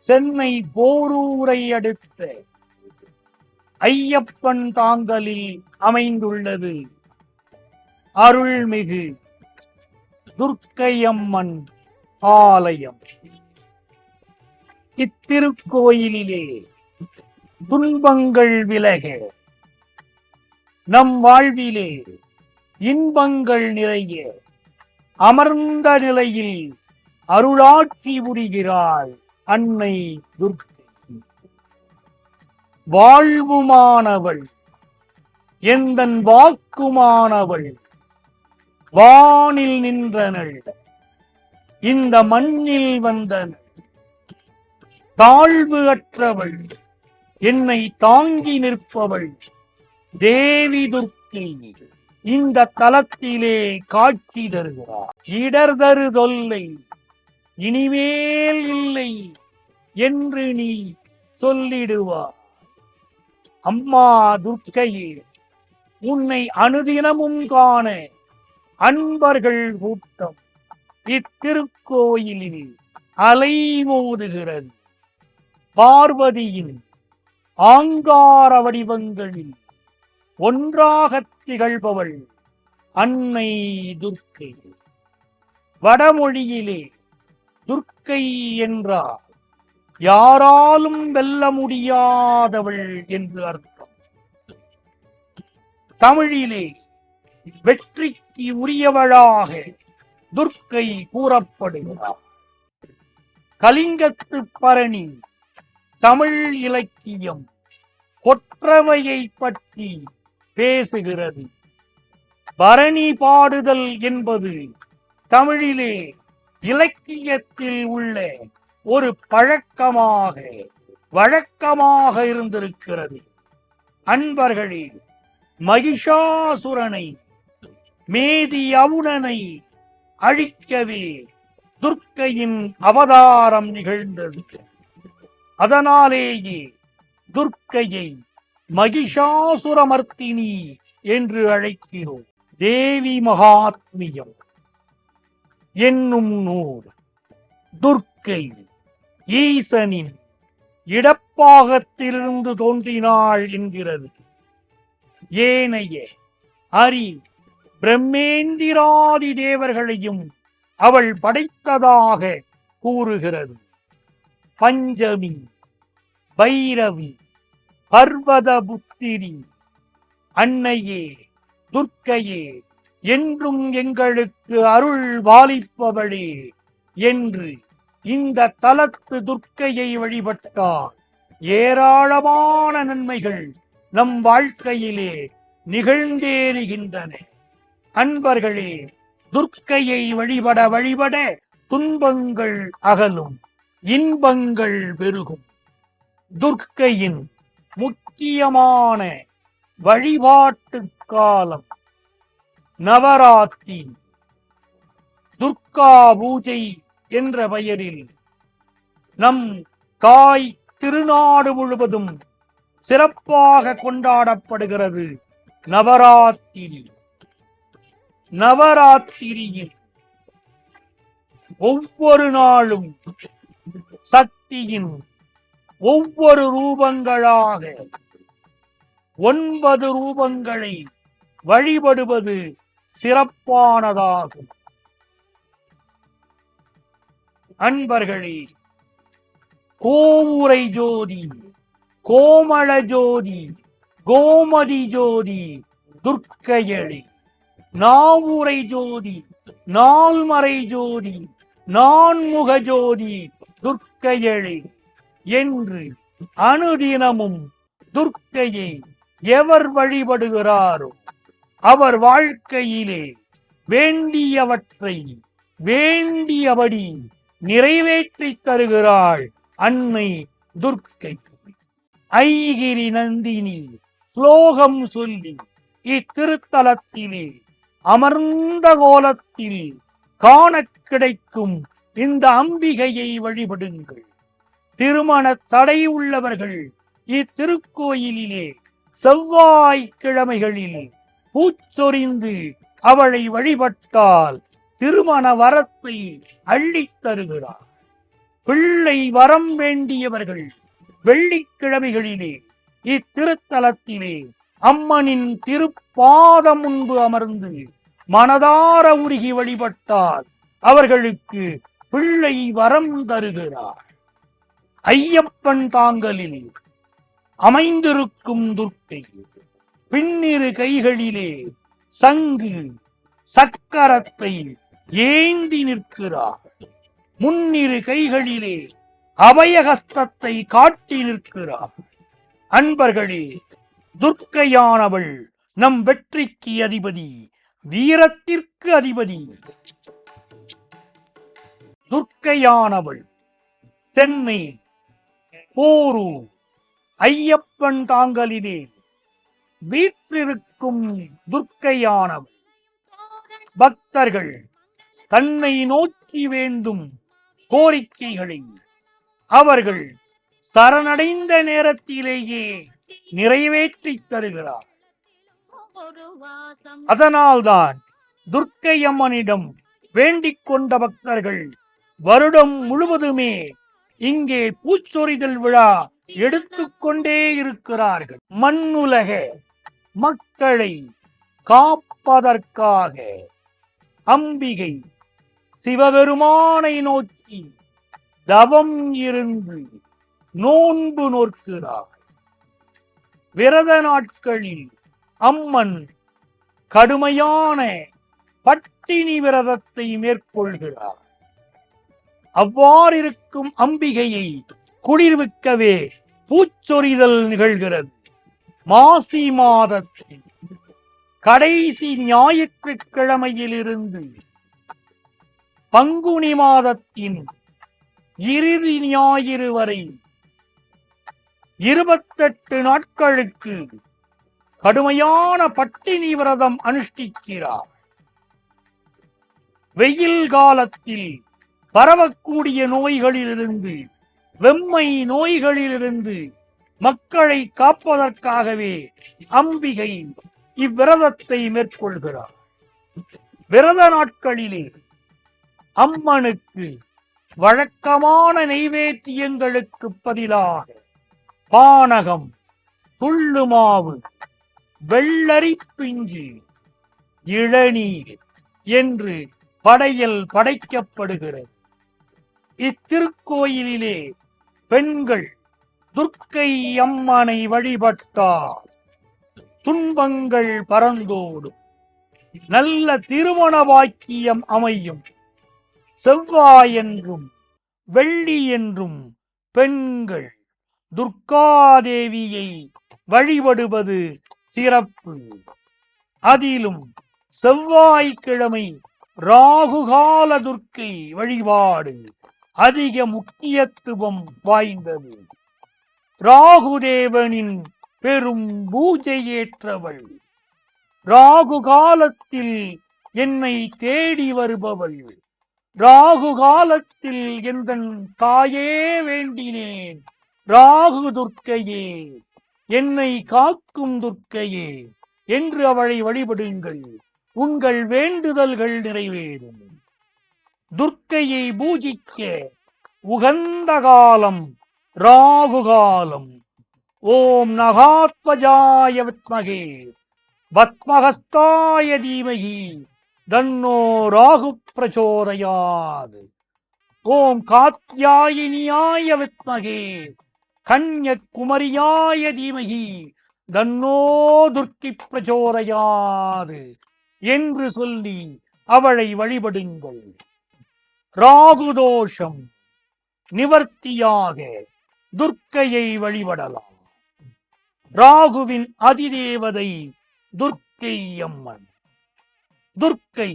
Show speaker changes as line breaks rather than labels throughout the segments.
சென்னை போரூரை அடுத்த ஐயப்பன் தாங்கலில் அமைந்துள்ளது அருள்மிகு துர்க்கையம்மன் ஆலயம். இத்திருக்கோயிலிலே துன்பங்கள் விலக, நம் வாழ்விலே இன்பங்கள் நிறைய அமர்ந்த நிலையில் அருளாட்சி புரிகிறாள் அன்னை துர்க்கை. வாழ்வுமானவள், எந்தன் வாக்குமானவள், வானில் நின்றனள், இந்த மண்ணில் வந்தனள். தாழ்வு அற்றவள், என்னை தாங்கி நிற்பவள் தேவி துர்க்கை இந்த தலத்திலே காட்சி தருகிறார். இடர்தரு தொல்லை இனிமேல் இல்லை என்று நீ சொல்லிடுவார். அம்மா துர்க்கையே, உன்னை அனுதினமும் காண அன்பர்கள் கூட்டம் இத்திருக்கோயிலில் அலைமோதுகிறது. பார்வதியின் ஆங்கார வடிவங்களில் ஒன்றாக திகழ்பவள் அன்னை துர்க்கை. வடமொழியிலே துர்க்கை என்றால் யாராலும் வெல்ல முடியாதவள் என்று அர்த்தம். தமிழிலே வெற்றிக்கு உரியவளாக துர்க்கை கூறப்படுகிறார். கலிங்கத்து பரணி தமிழ் இலக்கியம் கொற்றவையை பற்றி பேசுகிறது. பரணி பாடுதல் என்பது தமிழிலே இலக்கியத்தில் உள்ள ஒரு வழக்கமாக இருந்திருக்கிறது. அன்பர்களே, மகிஷாசுரனை, மேதி அவுணனை அழிக்கவே துர்க்கையின் அவதாரம் நிகழ்ந்தது. அதனாலேயே துர்க்கையை மகிஷாசுரமர்த்தினி என்று அழைக்கிறோம். தேவி மகாத்மியம் என்னும் நூல் துர்க்கை ஈசனின் இடப்பாகத்திலிருந்து தோன்றினாள் என்கிறது. ஏனைய அரி பிரம்மேந்திராதி தேவர்களையும் அவள் படைத்ததாக கூறுகிறது. பஞ்சமி, பைரவி, பர்வத புத்திரி, அன்னையே துர்க்கையே, என்றும் எங்களுக்கு அருள் பாலிப்பவளே என்று இந்த தலத்து துர்க்கையை வழிபட்டால் ஏராளமான நன்மைகள் நம் வாழ்க்கையிலே நிகழ்ந்தேறுகின்றன. அன்பர்களே, துர்க்கையை வழிபட துன்பங்கள் அகலும், இன்பங்கள் பெருகும். துர்க்கையின் முக்கியமான வழிபாட்டு காலம் நவராத்திரி. துர்கா பூஜை என்ற பெயரில் நம் தாய் திருநாடு முழுவதும் சிறப்பாக கொண்டாடப்படுகிறது நவராத்திரி. நவராத்திரியில் ஒவ்வொரு நாளும் சக்தியின் ஒவ்வொரு ரூபங்களாக 9 ரூபங்களை வழிபடுவது சிறப்பானதாகும். அன்பர்களே, கோமுறை ஜோதி, கோமள ஜோதி, கோமதி ஜோதி துர்க்கையளே, நாவுரை ஜோதி, நால்மறை ஜோதி, நான்முக ஜோதி துர்க்கையளே என்று அனுதினமும் துர்க்கையை எவர் வழிபடுகிறாரோ அவர் வாழ்க்கையிலே வேண்டியவற்றை வேண்டியபடி நிறைவேற்றி தருகிறாள் அன்னை துர்க்கை. ஐகிரி நந்தினி ஸ்லோகம் சொல்லி இத்திருத்தலத்திலே அமர்ந்த கோலத்தில் காண கிடைக்கும் இந்த அம்பிகையை வழிபடுங்கள். திருமண தடை உள்ளவர்கள் இத்திருக்கோயிலிலே செவ்வாய்க்கிழமைகளில் பூச்சொரிந்து அவளை வழிபட்டால் திருமண வரத்தை அள்ளித் தருகிறார். பிள்ளை வரம் வேண்டியவர்கள் வெள்ளிக்கிழமைகளிலே இத்திருத்தலத்திலே அம்மனின் திருப்பாதம் முன்பு அமர்ந்து மனதார உருகி வழிபட்டால் அவர்களுக்கு பிள்ளை வரம் தருகிறார். ஐயப்பன் தாங்கலில் அமைந்திருக்கும் துர்க்கை பின்னிரு கைகளிலே சங்கு சக்கரத்தை ஏந்தி நிற்கிறார். முன்னிரு கைகளிலே அபயஹஸ்தத்தை காட்டி நிற்கிறார். அன்பர்களே, துர்க்கையானவள் நம் வெற்றிக்கு அதிபதி, வீரத்திற்கு அதிபதி. துர்க்கையானவள் சென்னை போரூர் ஐயப்பன் தாங்கலிலே வீற்றிருக்கும் துர்க்கையானவள் பக்தர்கள் தன்னை நோக்கி வேண்டும் கோரிக்கைகளை அவர்கள் சரணடைந்த நேரத்திலேயே நிறைவேற்றி தருகிறார். அதனால்தான் துர்க்கை அம்மனிடம் வேண்டிக் கொண்ட பக்தர்கள் வருடம் முழுவதுமே இங்கே பூச்சொரிதல் விழா எடுத்துக்கொண்டே இருக்கிறார்கள். மண்ணுலக மக்களை காப்பதற்காக அம்பிகை சிவபெருமானை நோக்கி தவம் இருந்து நோன்பு நோக்கிறார். விரத நாட்களில் அம்மன் கடுமையான பட்டினி விரதத்தை மேற்கொள்கிறார். அவ்வாறிருக்கும் அம்பிகையை குளிர்விக்கவே பூச்சொரிதல் நிகழ்கிறது. மாசி மாதத்தில் கடைசி ஞாயிற்றுக்கிழமையிலிருந்து பங்குனி மாதத்தின் இறுதி ஞாயிறு வரை 28 நாட்களுக்கு கடுமையான பட்டினி விரதம் அனுஷ்டிக்கிறார். வெயில் காலத்தில் பரவக்கூடிய நோய்களிலிருந்து, வெம்மை நோய்களிலிருந்து மக்களை காப்பதற்காகவே அம்பிகை இவ்விரதத்தை மேற்கொள்கிறார். விரத நாட்களிலே அம்மனுக்கு வழக்கமான நைவேத்தியங்களுக்கு பதிலாக பானகம், துள்ளு மாவு, வெள்ளரி பிஞ்சு, இளநீர் என்று படையல் படைக்கப்படுகிறது. இத்திருக்கோயிலிலே பெண்கள் துர்க்கை அம்மனை வழிபட்டால் துன்பங்கள் பறந்தோடும், நல்ல திருமண பாக்கியம் அமையும். செவ்வாய் என்றும் வெள்ளி என்றும் பெண்கள் துர்காதேவியை வழிபடுவது சிறப்பு. அதிலும் செவ்வாய்க்கிழமை ராகுகால துர்க்கை வழிபாடு அதிக முக்கியத்துவம் வாய்ந்தது. ராகுதேவனின் பெரும் பூஜையேற்றவள், ராகு காலத்தில் என்னை தேடி வருபவள், ராகு காலத்தில் எந்தன் தாயே வேண்டினேன், ராகு துர்க்கையே, என்னை காக்கும் துர்க்கையே என்று அவளை வழிபடுங்கள். உங்கள் வேண்டுதல்கள் நிறைவேறும். துர்க்கையை பூஜிக்க உகந்த காலம் ராகு காலம். ஓம் நகாத்வஜாய வித்மகே பத்மஹஸ்தாய தீமகி தன்னோ ராகு பிரச்சோதயாத். ஓம் காத்யாயினியாய வித்மகே கன்யகுமரியாய தீமகி தன்னோ துர்க்கி பிரச்சோதயாத் என்று சொல்லி அவளை வழிபடுங்கள். ராகுதோஷம் நிவர்த்தியாக துர்க்கையை வழிபடலாம். ராகுவின் அதிதேவதை துர்க்கை அம்மன். துர்க்கை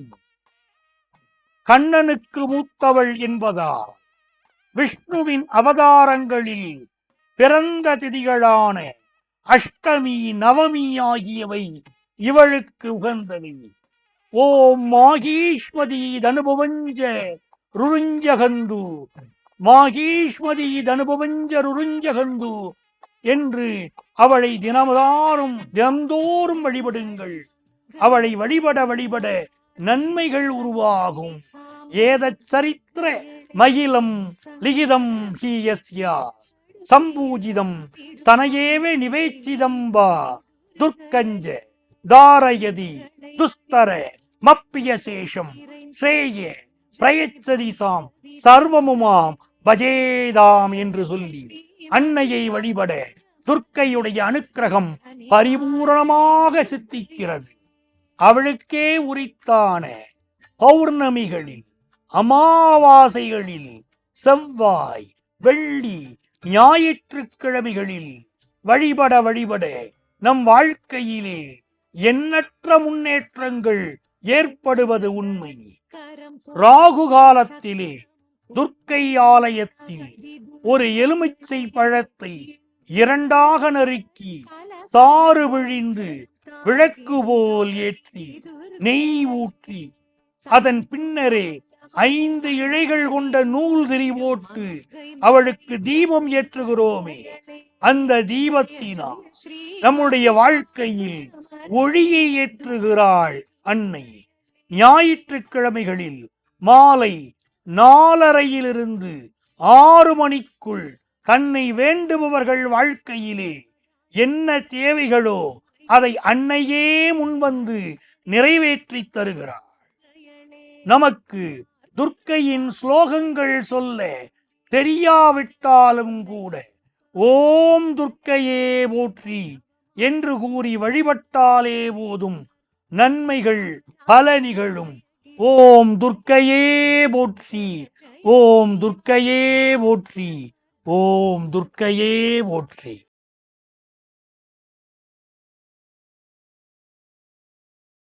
கண்ணனுக்கு மூத்தவள் என்பதால் விஷ்ணுவின் அவதாரங்களில் பிறந்த திதிகளான அஷ்டமி, நவமி ஆகியவை இவளுக்கு உகந்தவை. ஓம் மாகீஸ்வதி தனுபவஞ்ச ருருஞ்சகந்து, மாகீஸ்வதி தனுபவஞ்ச ருருஞ்சகந்து என்று அவளை தினந்தோறும் வழிபடுங்கள். அவளை வழிபட வழிபட நன்மைகள் உருவாகும். ஏத சரித்திர மகிலம் லிகிதம் ஹி யஸ்யா சம்பூஜிதம் ஸ்தனயேவ நிவேச்சிதம் வா துர்க்கஞ்ச தாரயதி துஸ்தர மப்பியசேஷம் ஸ்ரேய பிரயச்சதி சாம் சர்வமுமாம் பஜேதாம் என்று சொல்லி அன்னையை வழிபட துர்க்கையுடைய அனுக்கிரகம் பரிபூரணமாக சித்திக்கிறது. அவளுக்கே உரித்தான பௌர்ணமிகளில், அமாவாசைகளில், செவ்வாய், வெள்ளி, ஞாயிற்றுக்கிழமைகளில் வழிபட வழிபட நம் வாழ்க்கையிலே எண்ணற்ற முன்னேற்றங்கள் ஏற்படுவது உண்மை. ராகு காலத்திலே துர்க்கை ஆலயத்தில் ஒரு எலுமிச்சை பழத்தை இரண்டாக நறுக்கி சாறு விழிந்து விளக்கு போல் ஏற்றி நெய் ஊற்றி அதன் பின்னரே 5 இழைகள் கொண்ட நூல் திரி போட்டு அவளுக்கு தீபம் ஏற்றுகிறோமே, அந்த தீபத்தினால் நம்முடைய வாழ்க்கையில் ஒளியை ஏற்றுகிறாள் அன்னை. ஞாயிற்றுக்கிழமைகளில் மாலை 4:30 6 மணிக்குள் தன்னை வேண்டுபவர்கள் வாழ்க்கையிலே என்ன தேவைகளோ அதை அன்னையே முன்வந்து நிறைவேற்றி தருகிறார். நமக்கு துர்க்கையின் ஸ்லோகங்கள் சொல்ல தெரியாவிட்டாலும் கூட ஓம் துர்க்கையே போற்றி என்று கூறி வழிபட்டாலே போதும் நன்மைகள் பல நிகழும். ஓம் துர்க்கையே போற்றி, ஓம் துர்க்கையே போற்றி, ஓம் துர்க்கையே போற்றி.